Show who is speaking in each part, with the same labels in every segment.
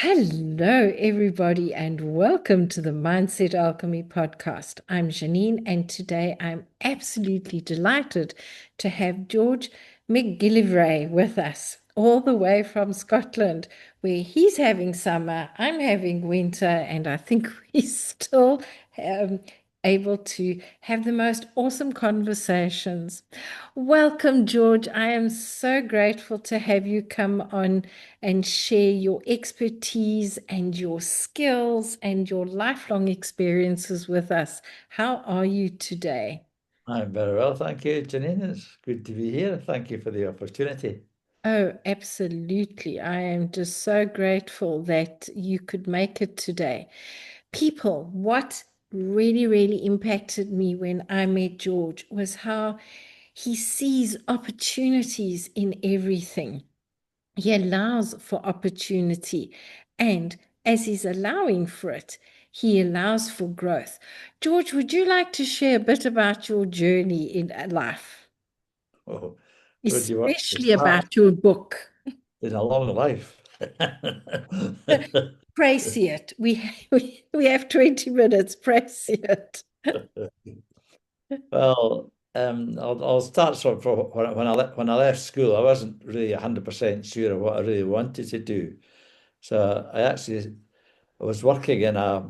Speaker 1: Hello, everybody, and welcome to the Mindset Alchemy podcast. I'm Janine, and today I'm absolutely delighted to have George McGillivray with us, all the way from Scotland, where he's having summer, I'm having winter, and I think we still um, able to have the most awesome conversations. Welcome, George. I am so grateful to have you come on and share your expertise and your skills and your lifelong experiences with us. How are you today?
Speaker 2: I'm very well, thank you, Janine. It's good to be here. Thank you for the opportunity.
Speaker 1: Oh, absolutely. I am just so grateful that you could make it today. People, what really impacted me when I met George was how he sees opportunities in everything. He allows for opportunity. And as he's allowing for it, he allows for growth. George, would you like to share a bit about your journey in life,
Speaker 2: Oh, where do you want to
Speaker 1: especially
Speaker 2: start?
Speaker 1: about your book?
Speaker 2: It's a long life.
Speaker 1: Praise it. We have 20 minutes. Praise it.
Speaker 2: Well, I'll start from when I left school. I wasn't really 100% sure of what I really wanted to do. So I was working in a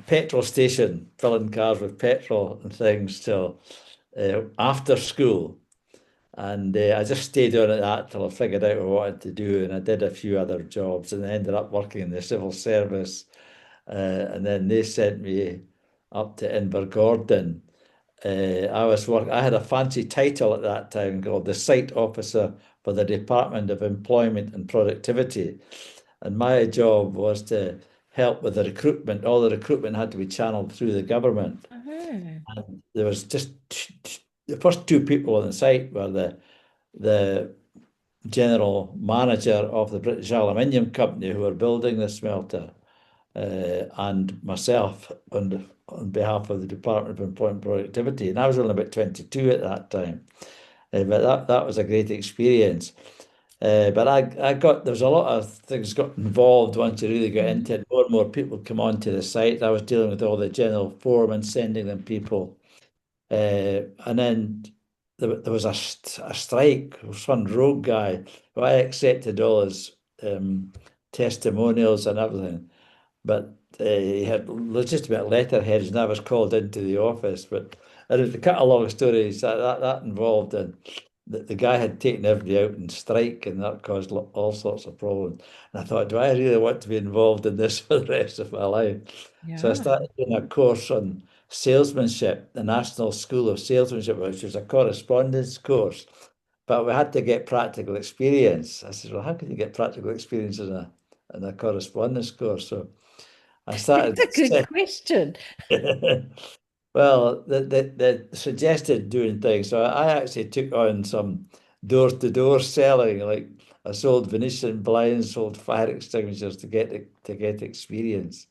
Speaker 2: petrol station, filling cars with petrol and things till after school. And I just stayed on at that till I figured out what I wanted to do. And I did a few other jobs and I ended up working in the civil service. And then they sent me up to Invergordon. I had a fancy title at that time called the Site Officer for the Department of Employment and Productivity. And my job was to help with the recruitment. All the recruitment had to be channeled through the government.
Speaker 1: Oh,
Speaker 2: And there was just the first two people on the site were the general manager of the British Aluminium Company who were building the smelter, and myself on behalf of the Department of Employment and Productivity. And I was only about 22 at that time. But that was a great experience. But there was a lot of things got involved once you really got
Speaker 1: mhm.
Speaker 2: into it. More and more people come onto the site. I was dealing with all the general foremen, sending them people. And then there was a strike. There was one rogue guy who I accepted all his testimonials and everything, but he had legitimate letterheads, and I was called into the office. But to cut a long story, that involved, and the guy had taken everybody out in strike, and that caused all sorts of problems. And I thought, do I really want to be involved in this for the rest of my life? So I
Speaker 1: Yeah.
Speaker 2: started doing a course on salesmanship, the National School of Salesmanship, which was a correspondence course. But we had to get practical experience. I said, well, how can you get practical experience in a correspondence course? So I
Speaker 1: That's
Speaker 2: started.
Speaker 1: a good question.
Speaker 2: Well, they suggested doing things. So I actually took on some door-to-door selling. Like I sold Venetian blinds, sold fire extinguishers to get experience.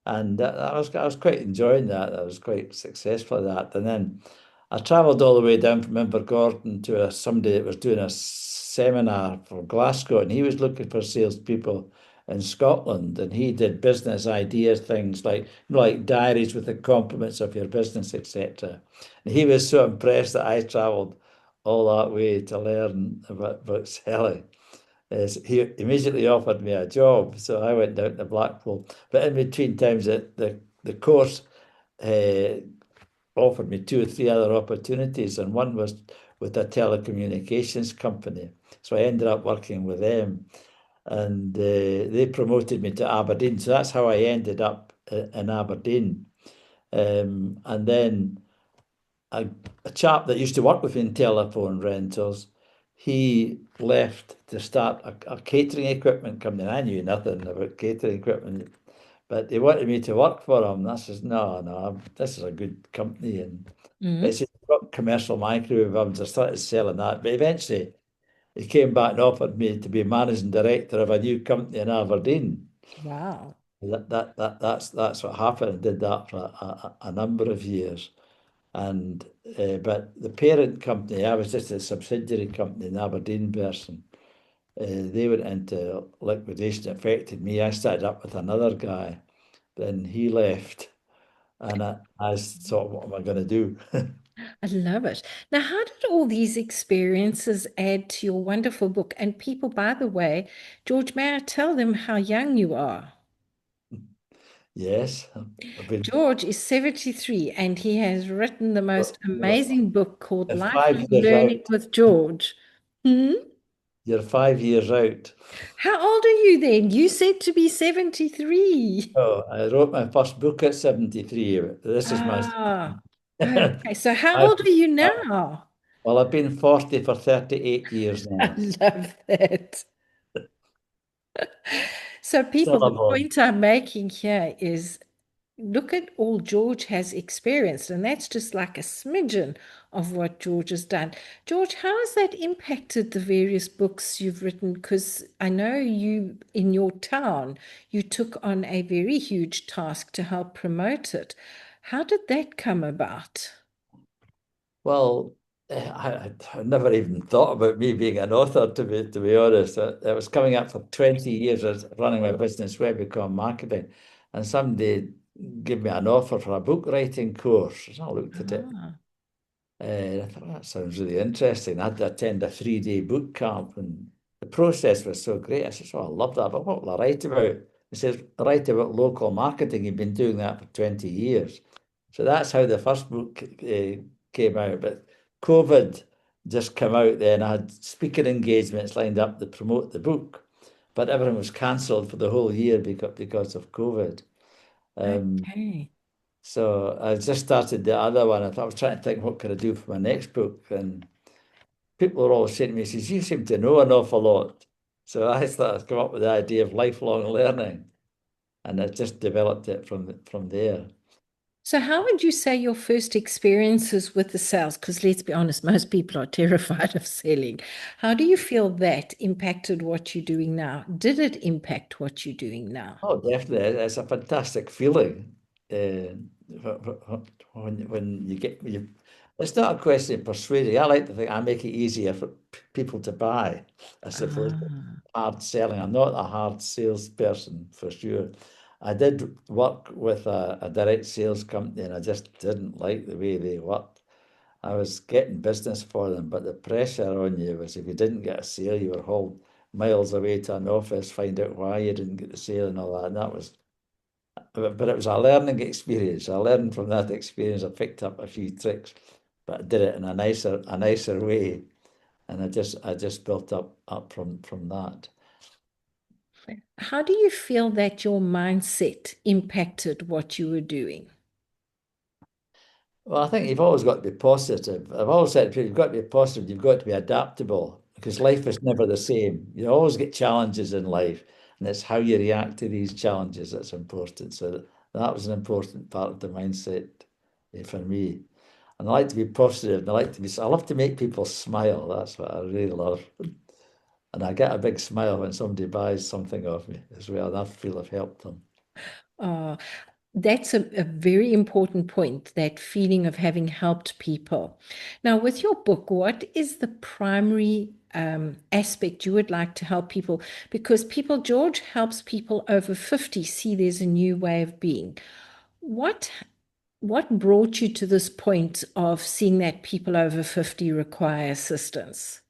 Speaker 2: And I was quite enjoying that. I was quite successful at that. And then I travelled all the way down from Invergordon to somebody that was doing a seminar for Glasgow, and he was looking for salespeople in Scotland, and he did business ideas, things like like diaries with the compliments of your business, etc. And he was so impressed that I travelled all that way to learn about selling. Is he immediately offered me a job, so I went down to Blackpool. But in between times, the course uh, offered me two or three other opportunities, and one was with a telecommunications company. So I ended up working with them, and they promoted me to Aberdeen. So that's how I ended up in Aberdeen. And then a, a chap that used to work with me in telephone rentals, he left to start a catering equipment company. I knew nothing about catering equipment, but he wanted me to work for him. And I says, no, this is a good company. And
Speaker 1: Mhm.
Speaker 2: it's got commercial microwave ovens. I started selling that. But eventually he came back and offered me to be managing director of a new company in Aberdeen.
Speaker 1: Wow.
Speaker 2: That's what happened. I did that for a number of years. And but the parent company, I was just a subsidiary company in Aberdeen person. They went into liquidation. It affected me. I started up with another guy. Then he left, and I thought, what am I going to do?
Speaker 1: I love it. Now, how did all these experiences add to your wonderful book? And people, by the way, George, may I tell them how young you are?
Speaker 2: Yes, I've been
Speaker 1: George is 73 and he has written the most amazing book called
Speaker 2: you're 5
Speaker 1: Lifelong
Speaker 2: years
Speaker 1: Learning
Speaker 2: out.
Speaker 1: with George. Hmm?
Speaker 2: You're 5 years out.
Speaker 1: How old are you then? You said to be 73.
Speaker 2: Oh, I wrote my first book at 73. This is my
Speaker 1: Ah, okay. So how
Speaker 2: I've,
Speaker 1: old are you
Speaker 2: uh,
Speaker 1: now?
Speaker 2: well, I've been 40 for 38 years
Speaker 1: I
Speaker 2: now.
Speaker 1: love that. So, people,
Speaker 2: Son
Speaker 1: the
Speaker 2: of a
Speaker 1: point I'm making here is look at all George has experienced, and that's just like a smidgen of what George has done. George, how has that impacted the various books you've written? Because I know you, in your town, you took on a very huge task to help promote it. How did that come about?
Speaker 2: Well, I never even thought about me being an author, to be honest. I was coming up for 20 years as running my business, Webicom Marketing, and somebody gave me an offer for a book writing course. So I looked at it.
Speaker 1: Ah,
Speaker 2: I thought, that sounds really interesting. I had to attend a 3-day boot camp, and the process was so great. I said, oh, I love that, but what will I write about? He says, write about local marketing. You've been doing that for 20 years. So that's how the first book came out. But COVID just came out then. I had speaker engagements lined up to promote the book, but everything was cancelled for the whole year because of COVID. Um,
Speaker 1: okay.
Speaker 2: so I just started the other one. I was trying to think, what could I do for my next book? And people were always saying to me, says, you seem to know an awful lot. So I started to come up with the idea of lifelong learning. And I just developed it from there.
Speaker 1: So, how would you say your first experiences with the sales? Because let's be honest, most people are terrified of selling. How do you feel that impacted what you're doing now? Did it impact what you're doing now?
Speaker 2: Oh, definitely. It's a fantastic feeling. When you get you, it's not a question of persuading. I like to think I make it easier for people to buy as opposed to
Speaker 1: Ah,
Speaker 2: hard selling. I'm not a hard salesperson for sure. I did work with a direct sales company and I just didn't like the way they worked. I was getting business for them, but the pressure on you was if you didn't get a sale, you were hauled miles away to an office, find out why you didn't get the sale and all that. And that was, but it was a learning experience. I learned from that experience. I picked up a few tricks, but I did it in a nicer way. And I just built up from that.
Speaker 1: how do you feel that your mindset impacted what you were doing?
Speaker 2: Well, I think you've always got to be positive. I've always said to people, you've got to be positive, you've got to be adaptable because life is never the same. You always get challenges in life, and it's how you react to these challenges that's important. So that was an important part of the mindset for me. And I like to be positive, and I love to make people smile. That's what I really love. And I get a big smile when somebody buys something off me as well, and I feel I've helped them.
Speaker 1: Uh, that's a very important point, that feeling of having helped people. Now, with your book, what is the primary aspect you would like to help people? Because people, George helps people over 50 see there's a new way of being. What what brought you to this point of seeing that people over 50 require assistance?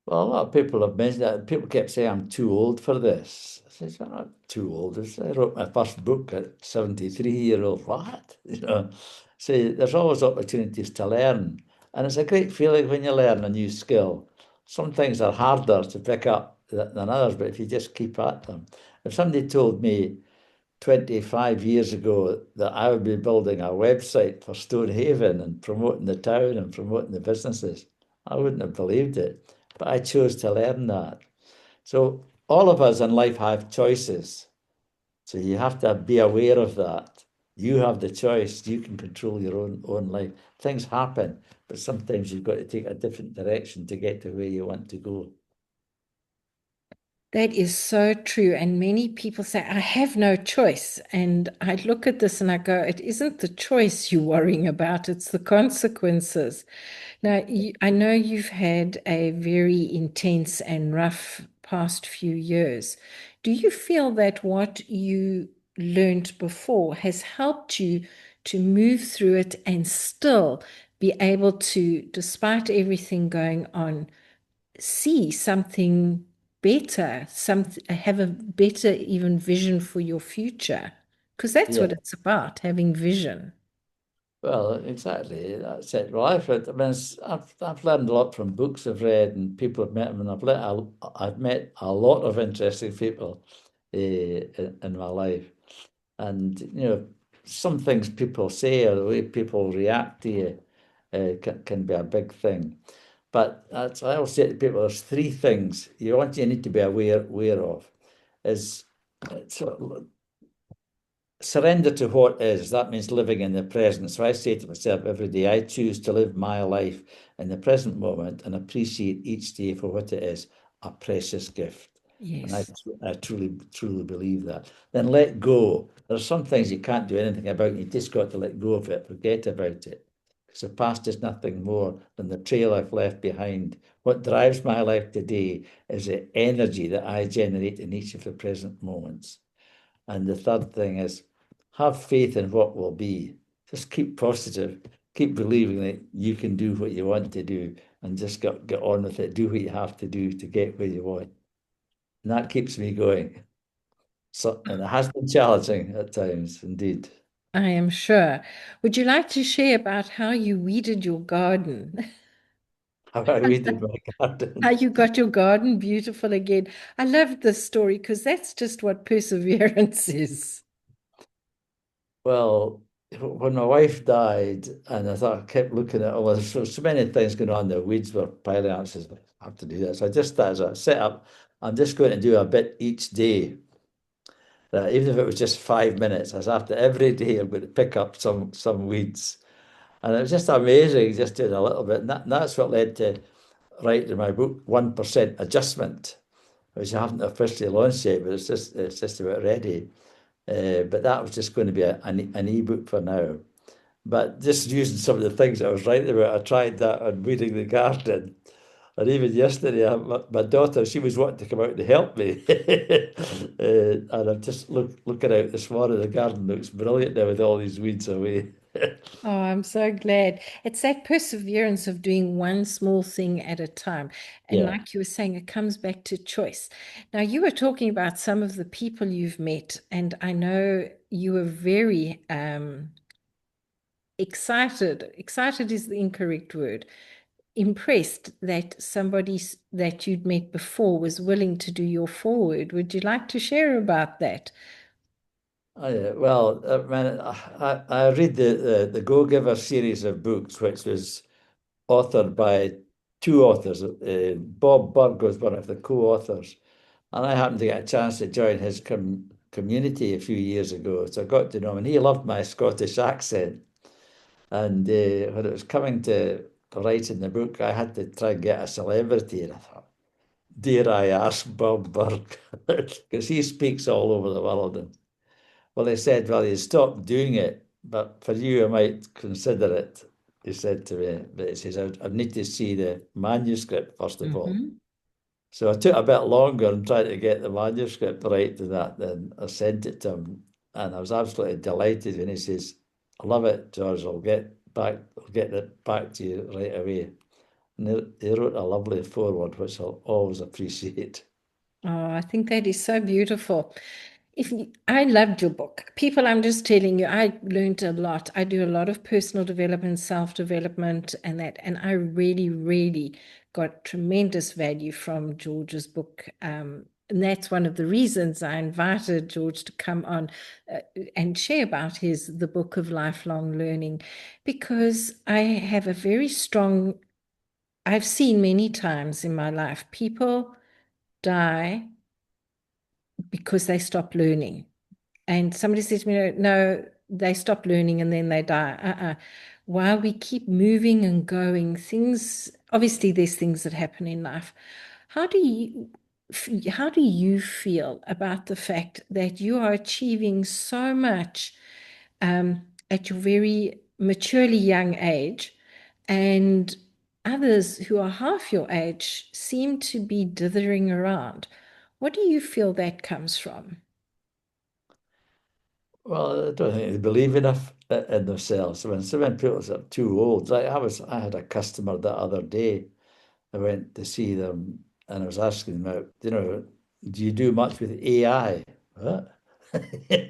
Speaker 2: Well, a lot of people have mentioned that. People kept saying I'm too old for this. I said, I'm not too old. I wrote my first book at 73-year-old. What? So there's always opportunities to learn. And it's a great feeling when you learn a new skill. Some things are harder to pick up than others, but if you just keep at them. If somebody told me 25 years ago that I would be building a website for Stonehaven and promoting the town and promoting the businesses, I wouldn't have believed it. But I chose to learn that. So all of us in life have choices. So you have to be aware of that. You have the choice. You can control your own life. Things happen, but sometimes you've got to take a different direction to get to where you want to go.
Speaker 1: That is so true. And many people say, I have no choice. And I look at this and I go, it isn't the choice you're worrying about, it's the consequences. Now, I know you've had a very intense and rough past few years. Do you feel that what you learned before has helped you to move through it and still be able to, despite everything going on, see something better, have a better even vision for your future? Because that's
Speaker 2: Yeah.
Speaker 1: what it's about, having vision.
Speaker 2: Well, exactly. That's it. Well, I mean, I've learned a lot from books I've read and people I've met. I mean, I've met a lot of interesting people in my life, and some things people say or the way people react to you can be a big thing. But I always say to people, there's three things you need to be aware of. Is so surrender to what is. That means living in the present. So I say to myself every day, I choose to live my life in the present moment and appreciate each day for what it is, a precious gift. And
Speaker 1: Yes.
Speaker 2: I truly believe that. Then let go. There are some things you can't do anything about. You just got to let go of it, forget about it. Because the past is nothing more than the trail I've left behind. What drives my life today is the energy that I generate in each of the present moments. And the third thing is have faith in what will be. Just keep positive, keep believing that you can do what you want to do and just get on with it. Do what you have to do to get where you want. And that keeps me going. So, and it has been challenging at times, indeed.
Speaker 1: I am sure. Would you like to share about how you weeded your garden?
Speaker 2: How I weeded my
Speaker 1: How
Speaker 2: garden.
Speaker 1: you got your garden beautiful again? I loved this story because that's just what perseverance is.
Speaker 2: Well, when my wife died, and I thought I kept looking at all there's so many things going on, the weeds were piling up. I says, I have to do this. I just as I set up, I'm just going to do a bit each day. Even if it was just 5 minutes, I was after every day I'm going to pick up some weeds. And it was just amazing, just doing a little bit. And that's what led to writing my book, 1% Adjustment, which I haven't officially launched yet, but it's just about ready. But that was just going to be an ebook for now. But just using some of the things I was writing about, I tried that on weeding the garden. And even yesterday, my daughter, she was wanting to come out to help me. And I'm just looking out this morning, the garden looks brilliant now with all these weeds away.
Speaker 1: Oh, I'm so glad. It's that perseverance of doing one small thing at a time. And
Speaker 2: Yeah,
Speaker 1: like you were saying, it comes back to choice. Now, you were talking about some of the people you've met, and I know you were very excited. Excited is the incorrect word. Impressed that somebody that you'd met before was willing to do your forward. Would you like to share about that?
Speaker 2: well, man, I read the Go Giver series of books, which was authored by two authors. Bob Burg was one of the co-authors, and I happened to get a chance to join his community a few years ago. So I got to know him, and he loved my Scottish accent. And when it was coming to writing the book, I had to try and get a celebrity, and I thought, dare I ask Bob Burg? Because he speaks all over the world. And well, he said, well, he stopped doing it, but for you, I might consider it. He said to me, but he says, I need to see the manuscript first of all.
Speaker 1: Hmm.
Speaker 2: So I took a bit longer and tried to get the manuscript right to that. Then I sent it to him, and I was absolutely delighted. And he says, "I love it, George. I'll get it back to you right away." And he wrote a lovely foreword, which I'll always appreciate.
Speaker 1: Oh, I think that is so beautiful. I loved your book. People, I'm just telling you, I learned a lot. I do a lot of personal development, self-development, and that, and I really, really got tremendous value from George's book. And that's one of the reasons I invited George to come on uh, and share about the book of lifelong learning, because I have a very strong, I've seen many times in my life people die because they stop learning. And somebody says to me, no, they stop learning and then they die. While we keep moving and going, things, obviously there's things that happen in life. How do you how do you feel about the fact that you are achieving so much at your very maturely young age, and others who are half your age seem to be dithering around? What do you feel that comes from?
Speaker 2: Well, I don't think they believe enough in themselves. When people are too old, I had a customer the other day. I went to see them and I was asking them about, do you do much with AI? What? They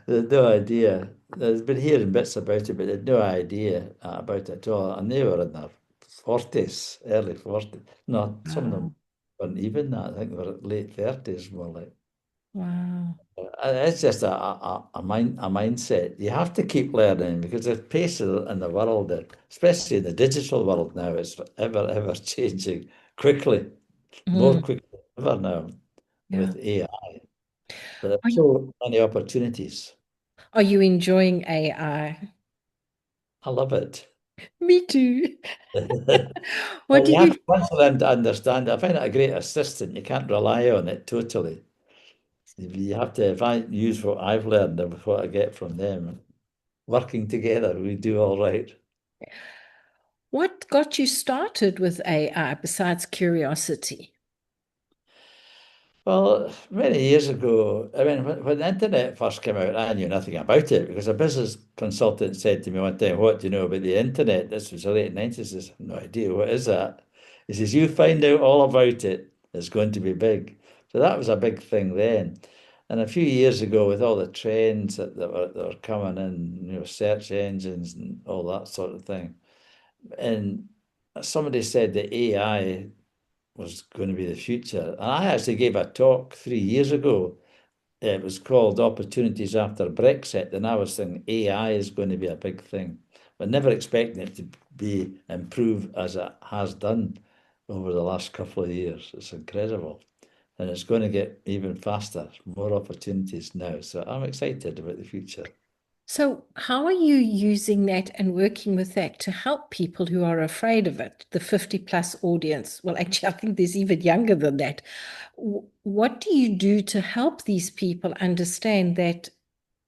Speaker 2: had no idea. They've been hearing bits about it, but they had no idea about it at all. And they were in their 40s, early 40s. No, some of them
Speaker 1: Wow.
Speaker 2: weren't even that. I think they were late 30s, more like.
Speaker 1: Wow.
Speaker 2: It's just a mindset. You have to keep learning because the pace in the world, especially in the digital world now, is ever changing quickly, more
Speaker 1: Mm,
Speaker 2: quickly than ever now
Speaker 1: yeah.
Speaker 2: with AI. But there's
Speaker 1: Are you,
Speaker 2: so many opportunities.
Speaker 1: are you enjoying AI?
Speaker 2: I love it.
Speaker 1: Me too. What
Speaker 2: Well,
Speaker 1: do
Speaker 2: you have
Speaker 1: you
Speaker 2: to once learn to understand it. I find it a great assistant. You can't rely on it totally. You have to, if I use what I've learned and what I get from them, working together, we do all right.
Speaker 1: what got you started with AI besides curiosity?
Speaker 2: Well, many years ago, I mean, when the internet first came out, I knew nothing about it because a business consultant said to me one time, "What do you know about the internet?" This was the late 90s. I said, "No idea. What is that?" He says, "You find out all about it. It's going to be big." So that was a big thing then. And a few years ago, with all the trends that were coming in, search engines and all that sort of thing, and somebody said that AI was going to be the future. And I actually gave a talk 3 years ago. It was called Opportunities After Brexit. And I was thinking AI is going to be a big thing, but never expecting it to be improved as it has done over the last couple of years. It's incredible. And it's going to get even faster, more opportunities now. So I'm excited about the future.
Speaker 1: So, how are you using that and working with that to help people who are afraid of it, the 50 plus audience? Well, actually, I think there's even younger than that. What do you do to help these people understand that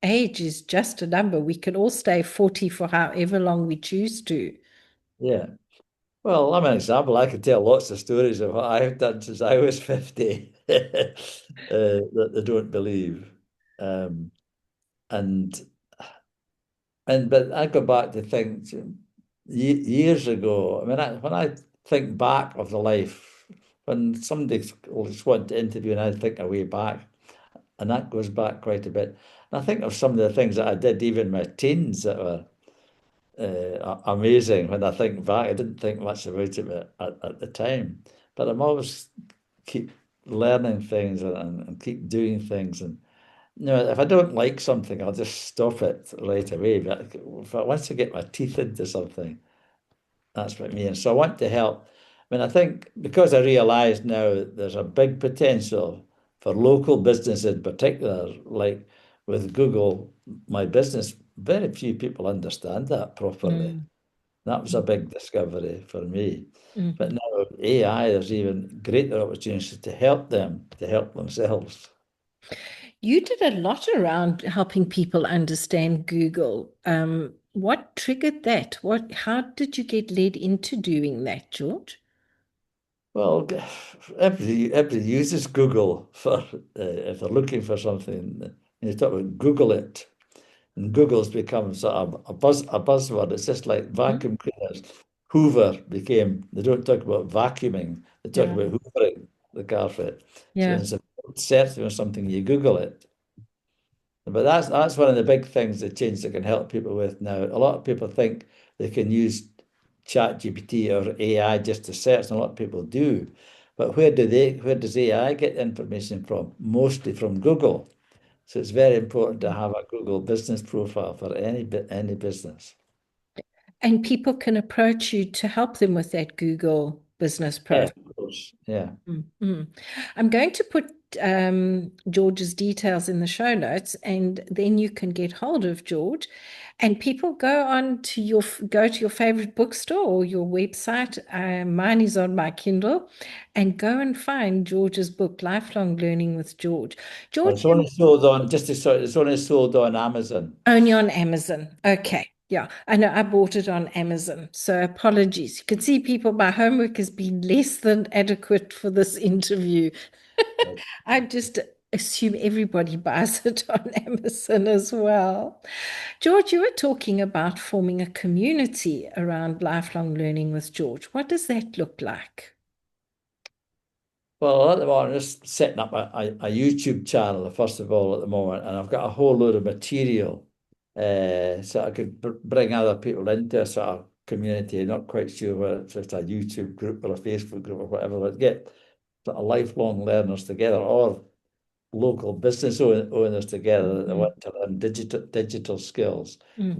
Speaker 1: age is just a number? We can all stay 40 for however long we choose to.
Speaker 2: Yeah. Well, I'm an example. I could tell lots of stories of what I've done since I was 50 that they don't believe. Um, and but I go back to think years ago. I mean, when I think back of the life, when somebody just wanted to interview and I think a way back, and that goes back quite a bit. And I think of some of the things that I did even in my teens that were amazing when I think back. I didn't think much about it at the time, but I'm always keep learning things and keep doing things. And if I don't like something, I'll just stop it right away. But if I once I get my teeth into something, that's what I mean. So I want to help. I mean, I think because I realise now there's a big potential for local business in particular, like with Google, my business, very few people understand that properly.
Speaker 1: Mm,
Speaker 2: That was a big discovery for me. But
Speaker 1: mhm.
Speaker 2: now AI, there's even greater opportunities to help them, to help themselves.
Speaker 1: You did a lot around helping people understand Google. What triggered that? How did you get led into doing that, George?
Speaker 2: Well, everybody uses Google for if they're looking for something. You talk about Google it, and Google's become sort of a buzzword. It's just like
Speaker 1: Mm,
Speaker 2: vacuum cleaners. Hoover became. They don't talk about vacuuming. They talk
Speaker 1: yeah,
Speaker 2: about hoovering the carpet. So when
Speaker 1: yeah.
Speaker 2: it's a search for something, you Google it. But that's one of the big things that change that can help people with now. A lot of people think they can use Chat GPT or AI just to search, and a lot of people do. But where does AI get information from? Mostly from Google. So it's very important to have a Google business profile for any business.
Speaker 1: And people can approach you to help them with that Google business
Speaker 2: Yeah,
Speaker 1: profile.
Speaker 2: of course. Yeah.
Speaker 1: Mm. I'm going to put George's details in the show notes, and then you can get hold of George. And people go to your favorite bookstore or your website. Mine is on my Kindle, and go and find George's book, Lifelong Learning with George. George,
Speaker 2: It's only sold on just to sort. It's only sold on Amazon.
Speaker 1: only on Amazon. Okay. Yeah, I know I bought it on Amazon. So apologies. You can see people, my homework has been less than adequate for this interview. I just assume everybody buys it on Amazon as well. George, you were talking about forming a community around lifelong learning with George. What does that look like?
Speaker 2: Well, at the moment, I'm just setting up a YouTube channel, first of all, at the moment, and I've got a whole load of material so I could bring other people into a sort of community. Not quite sure whether it's just a YouTube group or a Facebook group or whatever, but get sort of lifelong learners together or local business owners together that
Speaker 1: Mhm.
Speaker 2: want to learn digital skills, and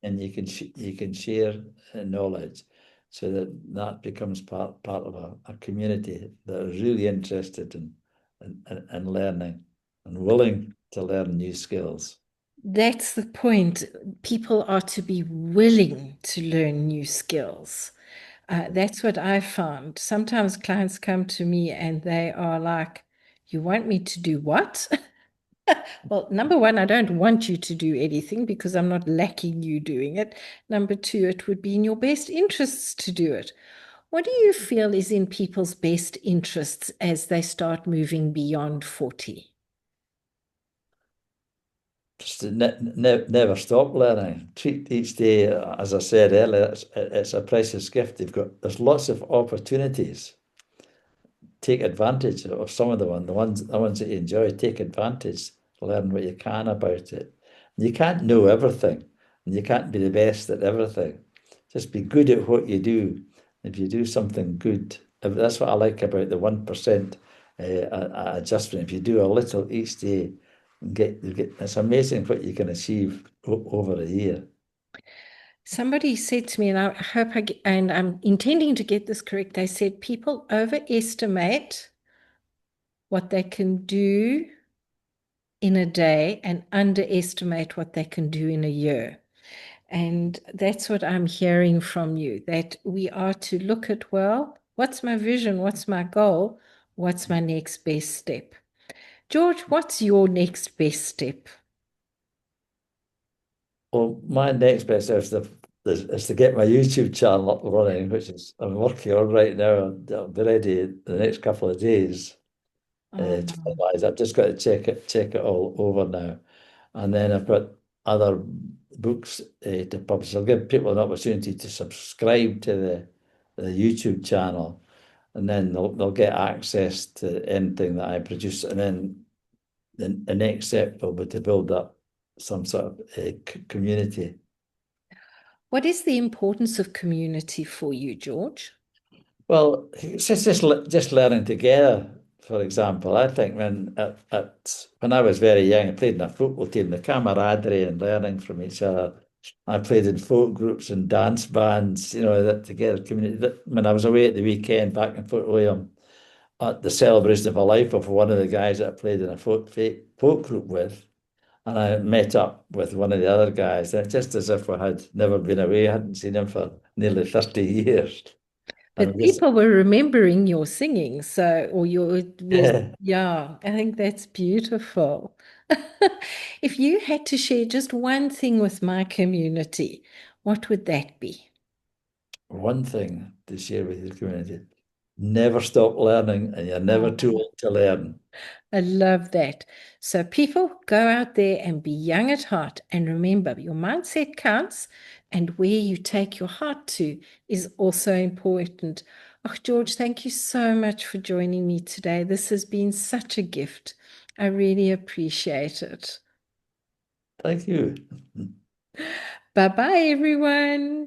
Speaker 1: Mhm.
Speaker 2: you can you can share knowledge, so that becomes part of a community that is really interested in learning and willing to learn new skills.
Speaker 1: That's the point. People are to be willing to learn new skills. That's what I found. Sometimes clients come to me and they are like, "You want me to do what?" Well, number one, I don't want you to do anything because I'm not lacking you doing it. Number two, it would be in your best interests to do it. What do you feel is in people's best interests as they start moving beyond 40?
Speaker 2: Just to never stop learning. Treat each day, as I said earlier, it's a precious gift. There's lots of opportunities. Take advantage of some of the ones that you enjoy. Take advantage, learn what you can about it. You can't know everything, and you can't be the best at everything. Just be good at what you do. If you do something good, that's what I like about the 1% adjustment. If you do a little each day, and it's amazing what you can achieve over a year.
Speaker 1: Somebody said to me, and I hope and I'm intending to get this correct. They said people overestimate what they can do in a day and underestimate what they can do in a year. And that's what I'm hearing from you, that we are to look at, well, what's my vision? What's my goal? What's my next best step? George, what's your next best step?
Speaker 2: Well, my next best is to get my YouTube channel up and running, which is I'm working on right now. I'll be ready in the next couple of days to
Speaker 1: Um,
Speaker 2: finalize. I've just got to check it all over now, and then I've got other books to publish. I'll give people an opportunity to subscribe to the YouTube channel, and then they'll get access to anything that I produce, and then the next step will be to build up some sort of community.
Speaker 1: what is the importance of community for you, George?
Speaker 2: Well, it's just learning together. For example, I think when I was very young, I played in a football team. The camaraderie and learning from each other. I played in folk groups and dance bands. That together community. When I was away at the weekend back in Fort William, at the celebration of a life of one of the guys that I played in a folk group with, and I met up with one of the other guys. And just as if we had never been away, I hadn't seen him for nearly 30 years. And
Speaker 1: But
Speaker 2: we just
Speaker 1: people were remembering your singing, so, or your, was,
Speaker 2: Yeah.
Speaker 1: yeah, I think that's beautiful. If you had to share just one thing with my community, what would that be?
Speaker 2: One thing to share with your community: never stop learning, and you're never too
Speaker 1: Oh,
Speaker 2: old to learn.
Speaker 1: I love that. So, people, go out there and be young at heart. And remember, your mindset counts, and where you take your heart to is also important. Oh, George, thank you so much for joining me today. This has been such a gift. I really appreciate it.
Speaker 2: Thank you.
Speaker 1: Bye bye, everyone.